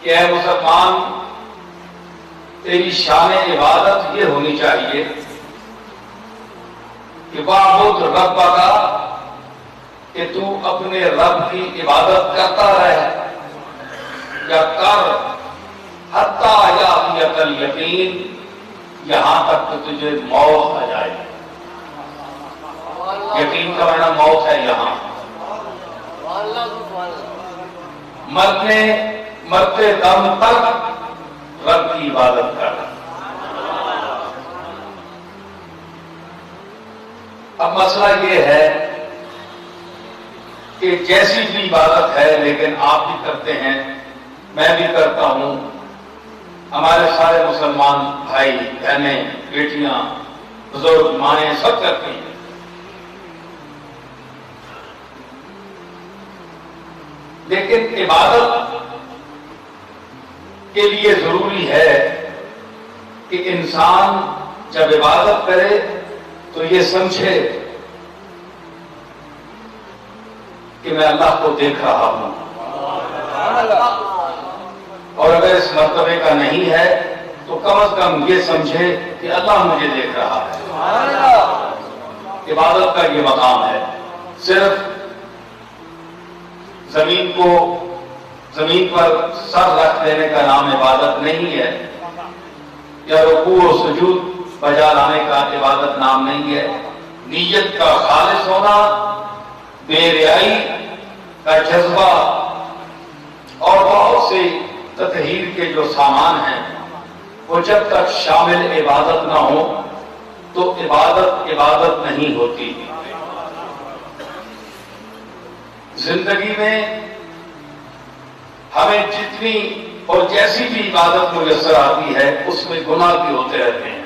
کہ اے مسلمان تیری شان عبادت یہ ہونی چاہیے کہ وَاعْبُدْ رَبَّكَ، کہ تو اپنے رب کی عبادت کرتا رہے یا کر حتیٰ یأتیک الیقین، یہاں تک کہ تجھے موت آ جائے۔ یقین کا معنی موت ہے یہاں، مرتے دم تک رب کی عبادت کر۔ اب مسئلہ یہ ہے کہ جیسی بھی عبادت ہے لیکن آپ بھی کرتے ہیں، میں بھی کرتا ہوں، ہمارے سارے مسلمان بھائی بہنیں بیٹیاں بزرگ مائیں سب کرتے ہیں، لیکن عبادت کے لیے ضروری ہے کہ انسان جب عبادت کرے تو یہ سمجھے کہ میں اللہ کو دیکھ رہا ہوں، اور اگر اس مرتبے کا نہیں ہے تو کم از کم یہ سمجھے کہ اللہ مجھے دیکھ رہا ہے۔ عبادت کا یہ مقام ہے، صرف زمین پر سر رکھ دینے کا نام عبادت نہیں ہے، یا رکوع و سجود بجا لانے کا عبادت نام نہیں ہے۔ نیت کا خالص ہونا، بے ریائی کا جذبہ اور بہت سے تطہیر کے جو سامان ہیں وہ جب تک شامل عبادت نہ ہو تو عبادت نہیں ہوتی۔ زندگی میں ہمیں جتنی اور جیسی بھی عبادت میسر آتی ہے اس میں گناہ بھی ہوتے رہتے ہیں،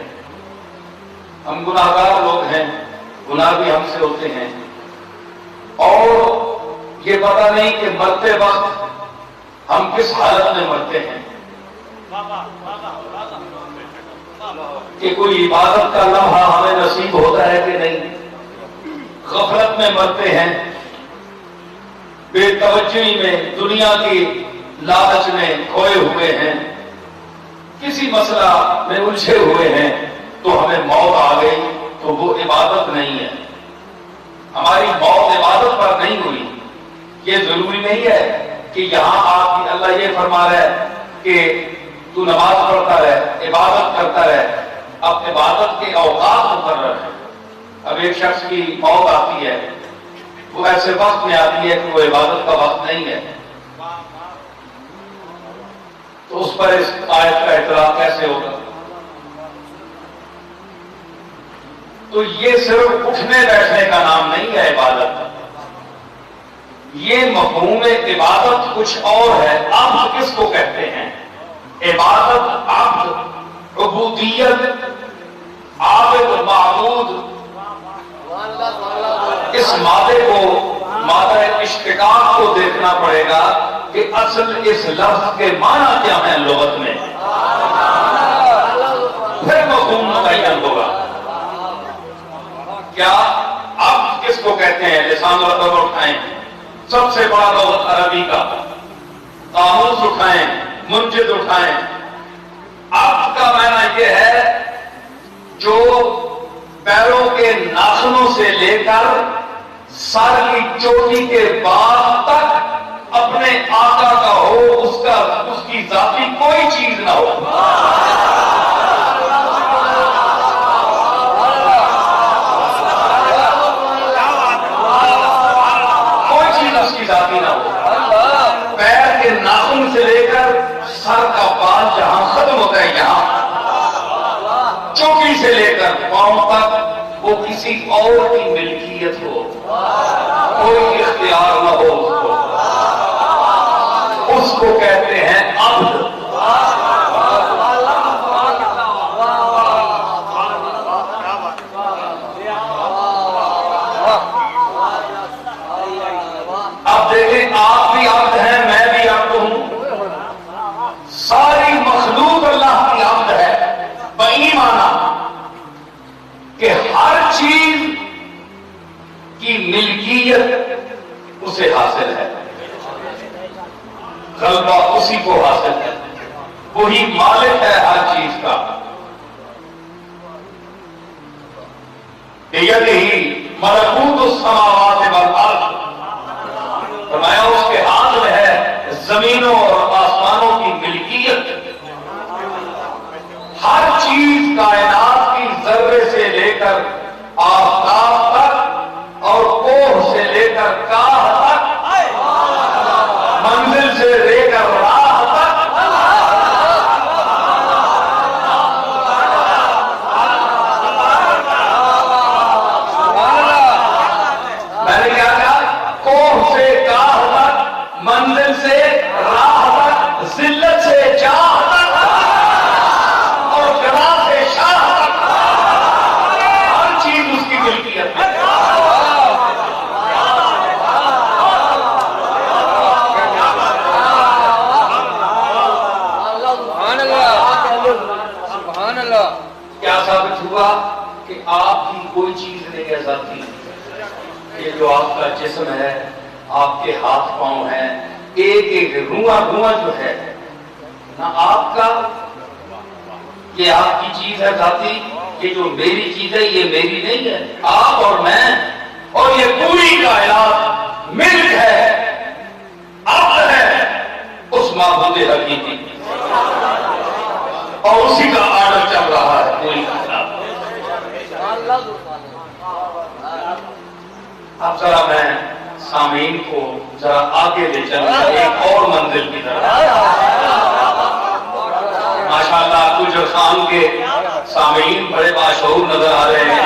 ہم گناہ گار لوگ ہیں، گناہ بھی ہم سے ہوتے ہیں، اور یہ پتہ نہیں کہ مرتے وقت ہم کس حالت میں مرتے ہیں، کہ کوئی عبادت کا لمحہ ہمیں نصیب ہوتا ہے کہ نہیں، غفلت میں مرتے ہیں، بے توجہی میں، دنیا کی لالچ میں کھوئے ہوئے ہیں، کسی مسئلہ میں الجھے ہوئے ہیں تو ہمیں موت آ گئی تو وہ عبادت نہیں ہے، ہماری موت عبادت پر نہیں ہوئی۔ یہ ضروری نہیں ہے کہ یہاں آپ کی اللہ یہ فرما رہا ہے کہ تو نماز پڑھتا رہے، عبادت کرتا رہے، اب عبادت کے اوقات مقرر ہیں۔ اب ایک شخص کی موت آتی ہے، وہ ایسے وقت میں آتی ہے کہ وہ عبادت کا وقت نہیں ہے، تو اس پر اس آیت کا اعتراض کیسے ہوگا؟ تو یہ صرف اٹھنے بیٹھنے کا نام نہیں ہے عبادت، یہ مفہوم عبادت کچھ اور ہے۔ عبد کس کو کہتے ہیں؟ عبادت، عبد، عبودیت، عابد، معبود، اس مادے کو، مادہ اشتقاق کو دیکھنا پڑے گا کہ اصل اس لفظ کے معنی کیا ہیں لغت میں، پھر مفہوم متعین ہوگا۔ کیا عبد کس کو کہتے ہیں؟ لسان العرب اٹھائیں، سب سے بڑا لغت عربی کا قاموس اٹھائیں، منجد اٹھائیں۔ عبد کا معنی یہ ہے جو پیروں کے ناخنوں سے لے کر سر کی چوٹی کے بعد تک اپنے آقا کا ہو، اس کی ذاتی کوئی چیز نہ ہو، کوئی چیز اس کی ذاتی نہ ہو، پیر کے ناخن سے لے کر سر کا بال جہاں ختم ہوتا ہے، یہاں چوٹی سے لے کر پاؤں تک وہ کسی اور کی ملکیت ہو، کوئی اختیار نہ ہو اس کو کہتے ہیں عبد۔ اب دیکھیں، آپ بھی عبد ہیں، میں بھی عبد ہوں، ساری مخلوق اللہ کی عبد ہے، بإیمانہ کہ ہر چیز کی ملکیت اسے حاصل ہے، غلبہ اسی کو حاصل ہے۔ وہی مالک ہے ہر چیز کا. بیدہ ملکوت السماوات والارض، فرمایا اس کے ہاتھ میں ہے زمینوں اور آسمانوں کی ملکیت. ہر چیز کائنات کی ذرے سے لے کر آفتاب تک اور کوہ سے لے کر کاہ تک، منزل سے لے کر راہ تک، میں نے کیا کہا؟ کوہ سے کاہ تک، منزل سے راہ تک، ذلت سے جاہ تک، کیا ثابت ہوا کہ آپ کی کوئی چیز نہیں ایسا تھی. یہ جو آپ کا جسم ہے، آپ کے ہاتھ پاؤں ہیں، ایک ایک رواں جو ہے نہ آپ کا، یہ آپ کی چیز ہے ذاتی. یہ جو میری چیز ہے یہ میری نہیں ہے. آپ اور میں اور یہ پوری کائنات ملک ہے، عبد ہے اس معبود حقیقی، اور اسی کا آرڈر چل رہا ہے پوری کائنات. اب ذرا میں سامعین کو ذرا آگے لے چلوں ایک اور منزل کی طرف. ماشاءاللہ کچھ خان کے سامعین بڑے باشعور نظر آ رہے ہیں.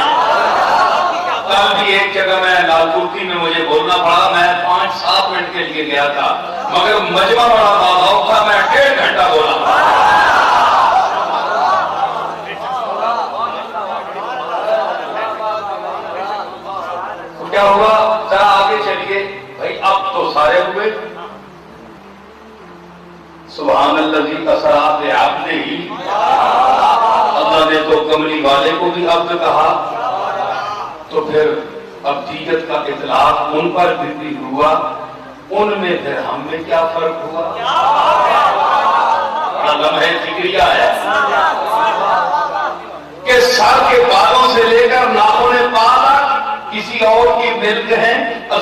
کل بھی ایک جگہ میں لال کرتی میں مجھے بولنا پڑا، میں 5-7 منٹ کے لیے گیا تھا، مگر مجمع بڑا باغاؤ تھا، میں 1.5 گھنٹہ بولا. کیا ہوا؟ ذرا آگے چلیے بھائی. اب تو سارے ہوئے. سبحان الذی اسریٰ بعبدہ، اللہ نے تو کملی والے کو بھی عبد کہا، تو پھر عبدیت کا اطلاق ان پر بھی ہوا. ان میں پھر ہم میں کیا فرق ہوا؟ لمحہ فکریہ ہے کہ سر کے بالوں سے لے کر ناخن پا تک کسی اور کی ملک ہے،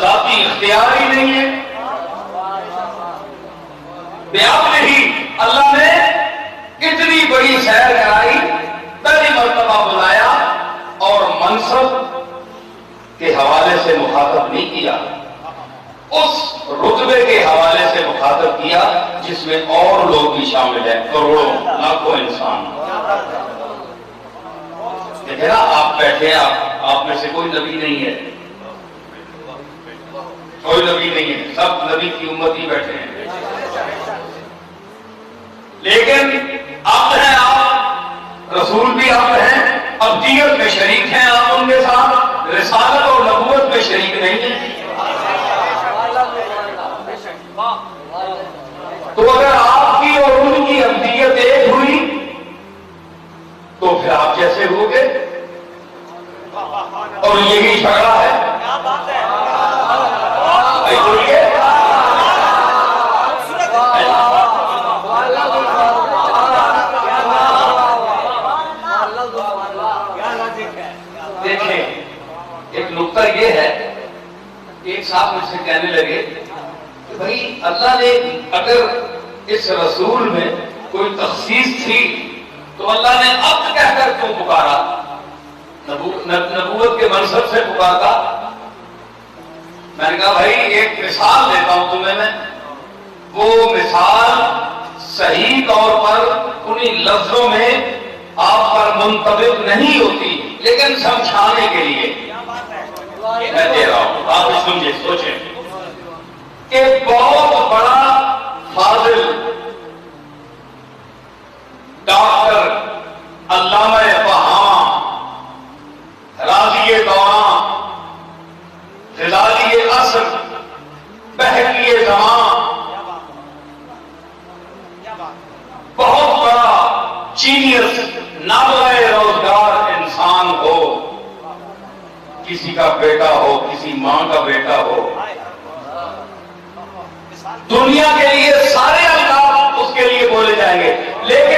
ذاتی اختیار ہی نہیں ہے. بیابل ہی اللہ نے اتنی بڑی سیر کرائی، پہلی مرتبہ بلایا اور منصب کے حوالے سے مخاطب نہیں کیا، اس رتبے کے حوالے سے مخاطب کیا جس میں اور لوگ بھی شامل ہیں، کروڑوں لاکھوں انسان. دیکھیں نا، آپ بیٹھے، آپ میں سے کوئی نبی نہیں ہے، کوئی نبی نہیں ہے، سب نبی کی امت ہی بیٹھے ہیں. لیکن عبد ہیں آپ، رسول بھی عبد ہیں، عبدیت میں شریک ہیں آپ ان کے ساتھ، رسالت اور نبوت میں شریک نہیں ہیں. تو اگر آپ کی اور ان کی عبدیت ایک ہوئی تو پھر آپ جیسے ہو گے، اور یہی جھگڑا ہے. بولیے، دیکھیں ایک نقطہ یہ ہے، ایک صاحب مجھ سے کہنے لگے کہ بھائی اللہ نے اگر اس رسول میں کوئی تخصیص تھی تو اللہ نے عبد کہہ کر کیوں پکارا، نبوت کے منصب سے پکارا. میں نے کہا بھائی ایک مثال دیتا ہوں تمہیں میں، وہ مثال صحیح طور پر انہی لفظوں میں آپ پر منطبق نہیں ہوتی، لیکن سمجھانے کے لیے میں دے رہا ہوں، آپ سمجھے، سوچیں. ایک بہت بڑا فاضل ڈاکٹر علامہ فہامہ، راضی دوراں، غزالی عصر، بہکی زمان، بہت بڑا جینیس، نابغہ روزگار انسان ہو، کسی کا بیٹا ہو، کسی ماں کا بیٹا ہو، دنیا کے لیے سارے القاب اس کے لیے بولے جائیں گے، لیکن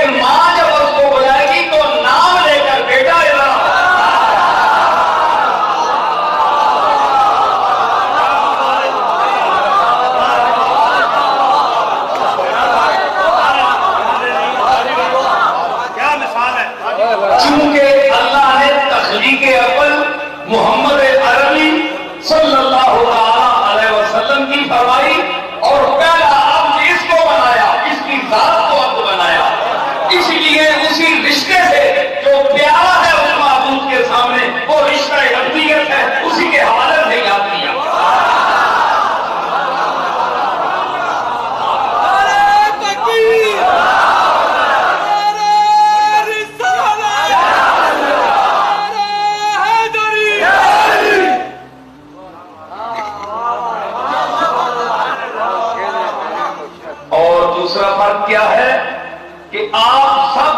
کہ آپ سب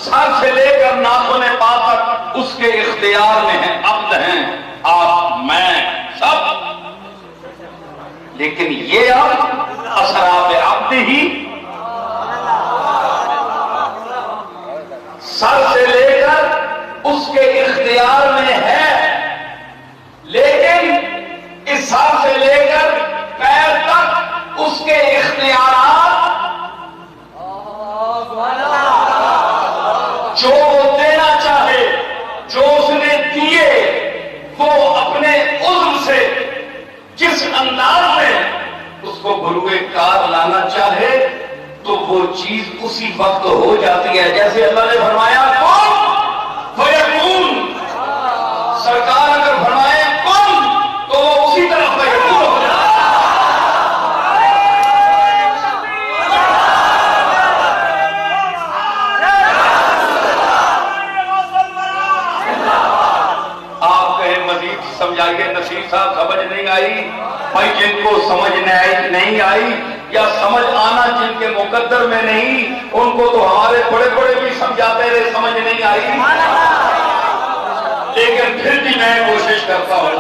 سر سے لے کر ناخن پا تک اس کے اختیار میں ہیں، عبد ہیں آپ، میں سب. لیکن یہ اب اسراب عبد ہی سر سے لے کر اس کے اختیار میں ہے، لیکن اس سر سے لے کر پیر تک اس کے اختیارات جو وہ دینا چاہے، جو اس نے دیے، وہ اپنے عزم سے جس انداز میں اس کو بروئے کار لانا چاہے تو وہ چیز اسی وقت ہو جاتی ہے. جیسے اللہ نے فرمایا کن فیکون، سرکار اگر فرمائے کن تو وہ اسی طرح فیکون ہو جاتا ہے. آپ کہیں مزید سمجھائیے نصیر صاحب، سمجھ نہیں آئی؟ بھائی جن کو سمجھ نہیں آئی یا سمجھ آنا جن کے مقدر میں نہیں، ان کو تو ہمارے بڑے بڑے بھی سمجھاتے رہے سمجھ نہیں آئی، لیکن پھر بھی میں کوشش کرتا ہوں.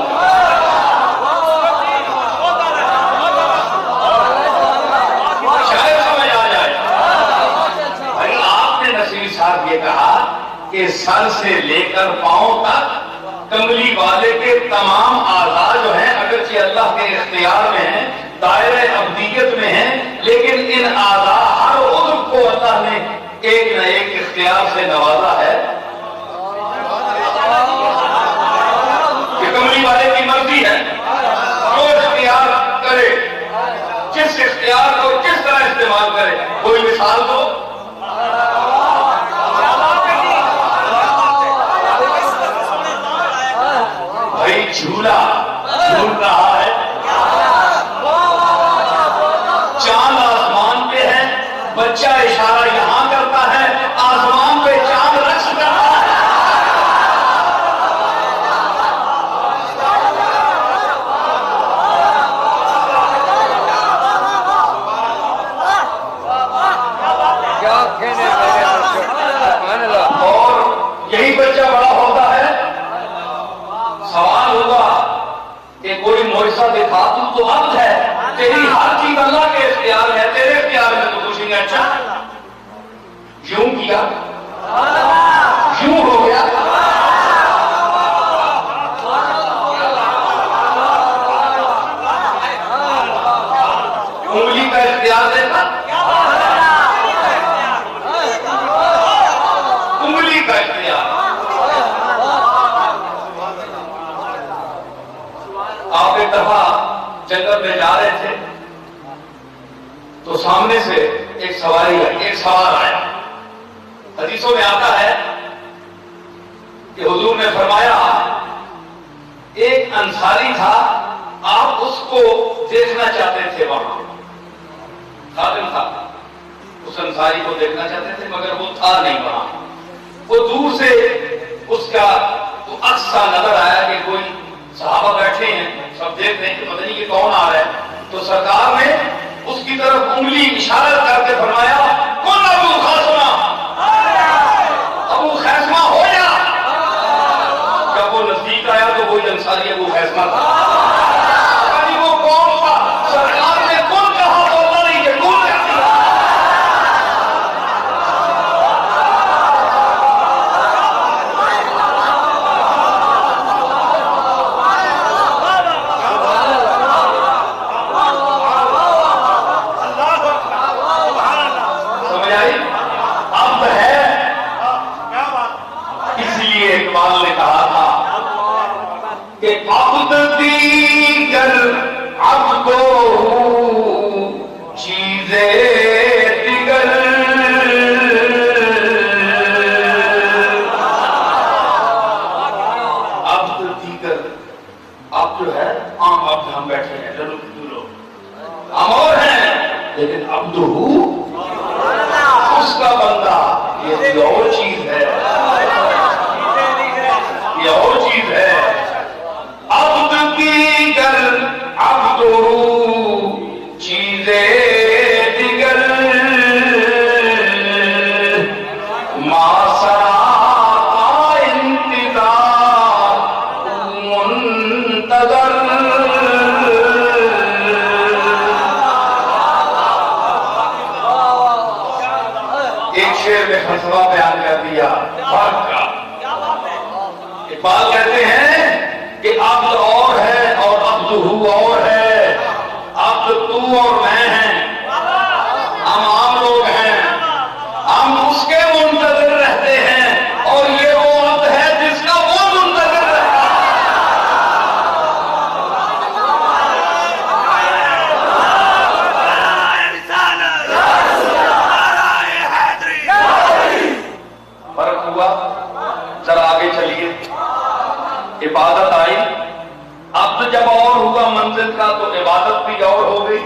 شاید سمجھ آ جائے. بھائی آپ نے نصیر صاحب یہ کہا کہ سر سے لے کر پاؤں تک کملی والے کے تمام اعضاء جو ہیں اگرچہ اللہ کے اختیار میں ہیں، دائرہ عبدیت میں ہیں، لیکن ان اعضاء ہر عضو کو اللہ نے ایک نہ ایک اختیار سے نوازا ہے کہ کملی والے کی مرضی ہے جو اختیار کرے، جس اختیار کو کس طرح استعمال کرے. کوئی مثال دو. بھائی جھولا جھول رہا ہے، چاند آسمان پہ ہے، بچہ اشارہ یہاں کرتا ہے، آسمان پہ چاند رقص کر رہا ہے. اور یہی بچہ بڑا ہوتا ہے، سوال ہوگا کہ کوئی معجزہ دکھا، تو عبد ہے، تیری ہر چیز اللہ کے اختیار ہے، تیرے اختیار میں. تو پوچھیں گے اچھا یوں کیا، یوں ہو گیا. انگلی کا اختیار دیکھا، انگلی کا اختیار. آپ ایک دفعہ جنگل میں جا رہے تھے تو سامنے سے ایک سوار آیا. حدیثوں میں آتا ہے کہ حضور نے فرمایا ایک انصاری تھا، آپ اس کو دیکھنا چاہتے تھے، وہاں خادم تھا، اس انصاری کو دیکھنا چاہتے تھے مگر وہ تھا نہیں وہاں. وہ دور سے اس کا اقصا نظر آیا کہ کوئی صحابہ بیٹھے ہیں، سب دیکھ رہے ہیں کہ پتہ نہیں یہ کون آ رہا ہے. تو سرکار نے اس کی طرف انگلی اشارہ کر کے فرمایا کون ابو خیسمہ، ابو خیسمہ ہو جا. جب وہ نزدیک آیا تو وہی انصاری ابو خیسمہ تھا. وہ کون تھا؟ سرکار نے کون کہا تو اللہ نہیں کہ کون کہا. اقبال نے کہا تھا کہ عبد دیگر عبد چیزیں دیگر، عبد دیگر، اب جو ہے عام عبد ہم بیٹھے ہیں لولو ہم اور ہیں، لیکن عبد اس کا بندہ یہ اور چیز ہے، یہ اور چیز ہے. عبد دیگر عبد چیزیں دیگر، ایک شعر میں فلسفہ بیان کر دیا فرق کا۔ اقبال کہتے ہیں کہ عبد اور ہے اور عبدہ اور ہے، عبد تو اور میں ہیں، ہم عام لوگ ہیں، ہم اس کے منتظر رہتے ہیں اور یہ وہ عبد ہے جس کا وہ منتظر رہتا ہے۔ فرق ہوا؟ ذرا آگے چلیے۔ عبادت آئی، عبد جب اور ہوا منزل کا تو عبادت بھی اور ہو گئی،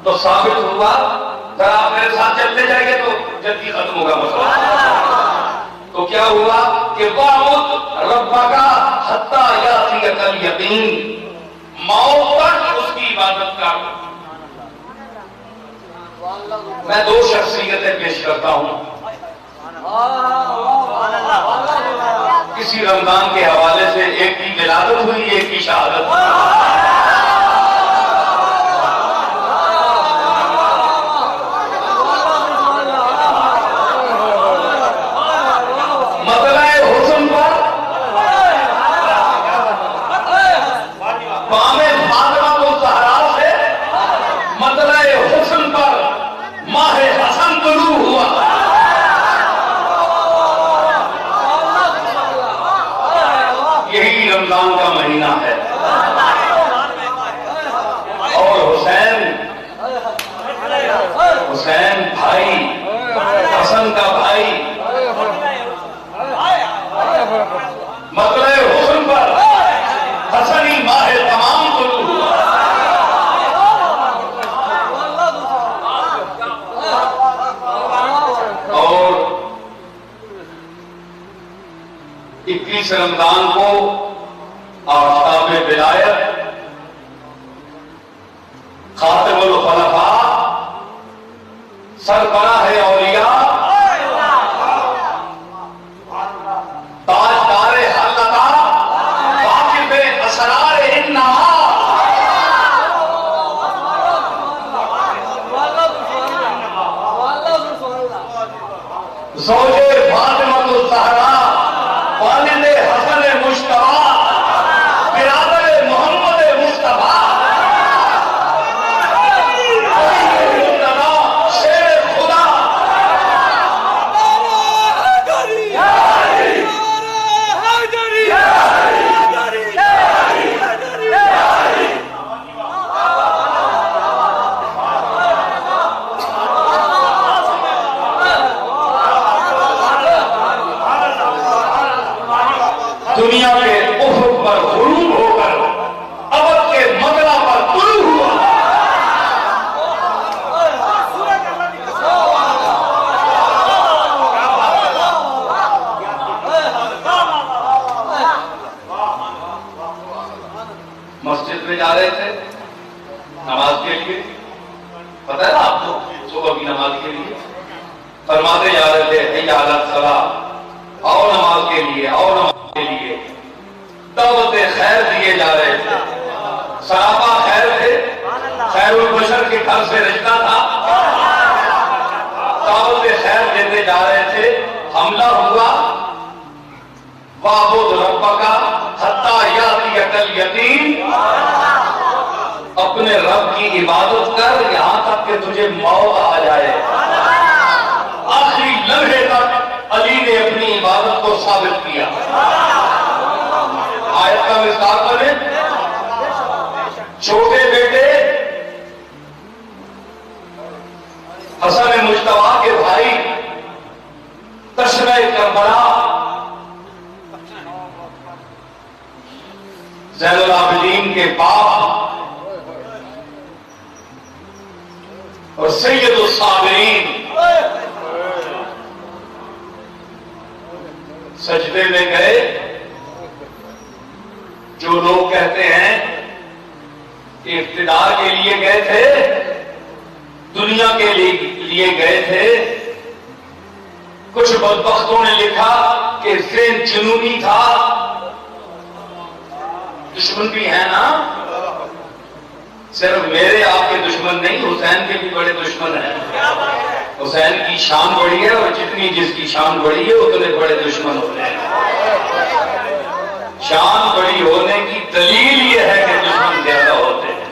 تو ثابت ہوا۔ ذرا آپ میرے ساتھ چلتے جائیں گے تو جلدی ختم ہوگا مسئلہ۔ تو کیا ہوا کہ وَعْبُدْ رَبَّكَ حَتَّىٰ يَأْتِيَكَ الْيَقِينُ، موت تک اس کی عبادت کر۔ میں دو شخصیتیں پیش کرتا ہوں، کسی رمضان کے حوالے سے، ایک کی ولادت ہوئی، ایک کی شہادت ہوئی۔ مطلع حسن پر بام فاطمہ الزہرا سے مطلع حسن پر ماہ حسن طلوع ہوا۔ یہی رمضان کا مہینہ ہے، اور حسین بھائی، حسن کا بھائی، مطلع حسن پر حسنی ماہ تمام طلوع ہوا۔ اور 21 رمضان کو آفتاب ولایت خاتم الخلفاء سربراہ اولیاء تاجدار حلقہ واقف اسرار انہا زوج فاطمہ الزہرا والد حسن مجتبی برادر محمد مصطفیٰ شیر خدا دنیا کے افق پر غروب ہو کر ابد کے مطلع پر طلوع ہوا۔ مسجد میں جا رہے تھے نماز کے لیے، پتہ ہے نا آپ کو، صبح کی نماز کے لیے فرماتے جا رہے تھے حی علی الصلاۃ، آؤ نماز کے لیے، آؤ نماز کے لیے، دعوت خیر دیے جا رہے تھے، سراپا خیر تھے، خیر البشر کے گھر سے رشتہ تھا، دعوت خیر دیتے جا رہے تھے، حملہ ہوا۔ وَاعْبُدْ رَبَّكَ حَتَّىٰ يَأْتِيَكَ الْيَقِينُ، اپنے رب کی عبادت کر یہاں تک کہ تجھے موت آ جائے۔ آخری لمحے تک علی نے اپنی عبادت کو ثابت کیا۔ آیت کا مصداق بنے، چھوٹے بیٹے حسن مجتبی کے بھائی تشرع کربلا زین العابدین کے باپ اور سید الصابرین سجدے میں گئے۔ جو لوگ کہتے ہیں کہ اقتدار کے لیے گئے تھے، دنیا کے لیے گئے تھے، کچھ بدبختوں نے لکھا کہ ذہن جنونی تھا۔ دشمن بھی ہے نا، صرف میرے آپ کے دشمن نہیں، حسین کے بھی بڑے دشمن ہیں۔ حسین کی شان بڑی ہے، اور جتنی جس کی شان بڑی ہے اتنے بڑے دشمن ہوتے ہیں۔ شان بڑی ہونے کی دلیل یہ ہے کہ دشمن زیادہ ہوتے ہیں،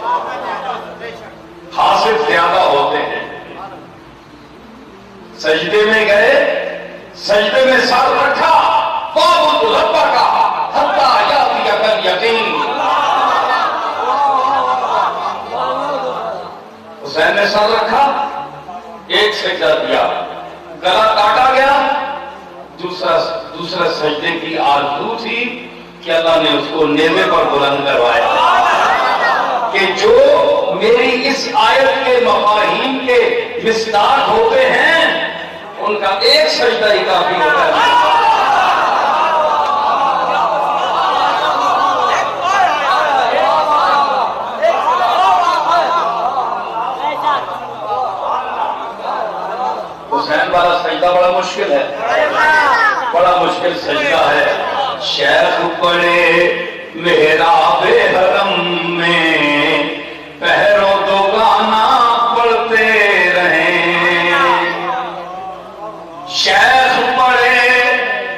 حاسد زیادہ ہوتے ہیں۔ سجدے میں گئے، سجدے میں سر رکھا، وَاعْبُدْ رَبَّكَ حَتَّىٰ يَأْتِيَكَ الْيَقِينُ۔ حسین نے سر رکھا، ایک سجدہ دیا، گلا کاٹا گیا، دوسرا سجدے کی آرزو تھی کہ اللہ نے اس کو نیزے پر بلند کروایا کہ جو میری اس آیت کے مفاہیم کے مصداق ہوتے ہیں ان کا ایک سجدہ ہی کافی ہوتا ہے۔ حسین والا سجدہ بڑا مشکل ہے، بڑا مشکل سجدہ ہے۔ شیخ پڑے محراب حرم میں پہرو دو گانا پڑھتے رہیں، شیخ پڑے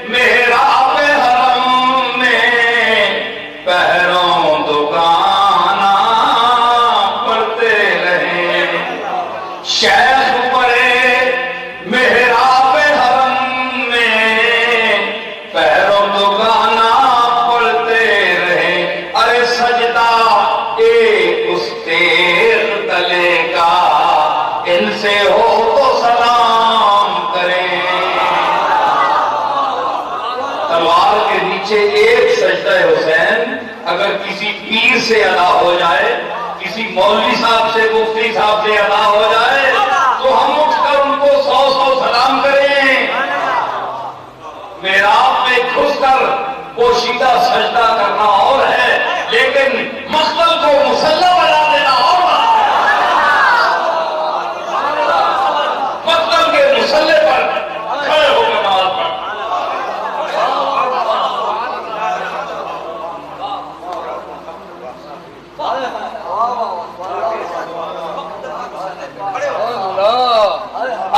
محراب حرم میں پہرو دو گانا پڑھتے رہیں، شیخ پڑے محراب حرم میں پہرو دو گانا پڑھتے رہیں، ارے سجدہ ایک اس تیر تلے کا ان سے ہو تو سلام کریں۔ تلوار کے نیچے ایک سجدہ حسین اگر کسی پیر سے ادا ہو جائے، کسی مولوی صاحب سے، مفتی صاحب سے ادا ہو جائے تو ہم اٹھ کر ان کو 100 سلام کریں۔ محراب میں گھس کر پوشیدہ سجدہ کرنا اور ہے، لیکن مقتل کو مصلی بنا دینا اور بات ہے۔ مقتل کے مصلی پر کھڑے ہو کر نماز پڑھ۔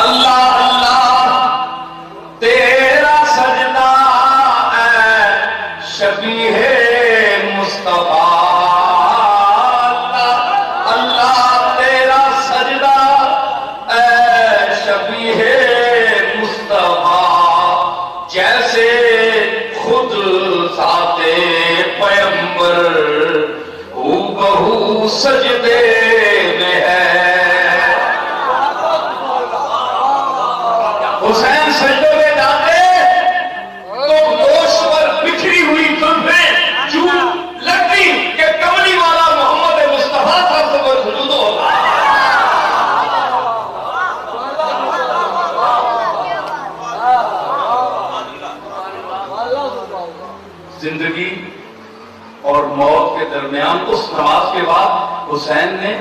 اللہ اللہ تیرا سجدہ اے شبیہ مصطفیٰ، اللہ تیرا سجدہ اے شبیہ مصطفیٰ، جیسے خود ذات پیغمبر ہو بہو سجدے میں ہے۔ حسین سجدے میں جاتے تو گوشت پر بکھری ہوئی زلفیں چون لگتی کہ کملی والا محمد مصطفیٰ صاحب سے کوئی سجود ہوتا ہے۔ زندگی اور موت کے درمیان اس نماز کے بعد حسین نے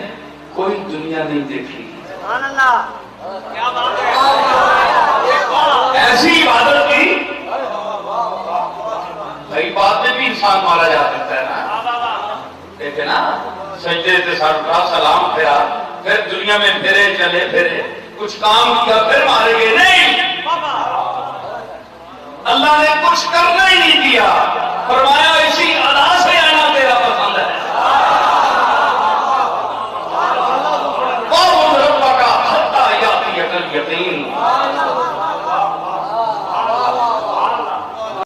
کوئی دنیا نہیں دیکھی۔ ایسی عبادت کی بھائی، بعد میں بھی انسان مارا جا سکتا ہے نا، دیکھے نا، سجدے سے سر اٹھا، سلام پھیرا، پھر دنیا میں پھرے چلے پھرے، کچھ کام کیا پھر مارے گئے نہیں، اللہ نے کچھ کرنا ہی نہیں دیا، فرمایا اسی ادا سے آنا تیرا پسند ہے۔ وَاعْبُدْ رَبَّكَ حَتَّىٰ يَأْتِيَكَ الْيَقِينُ۔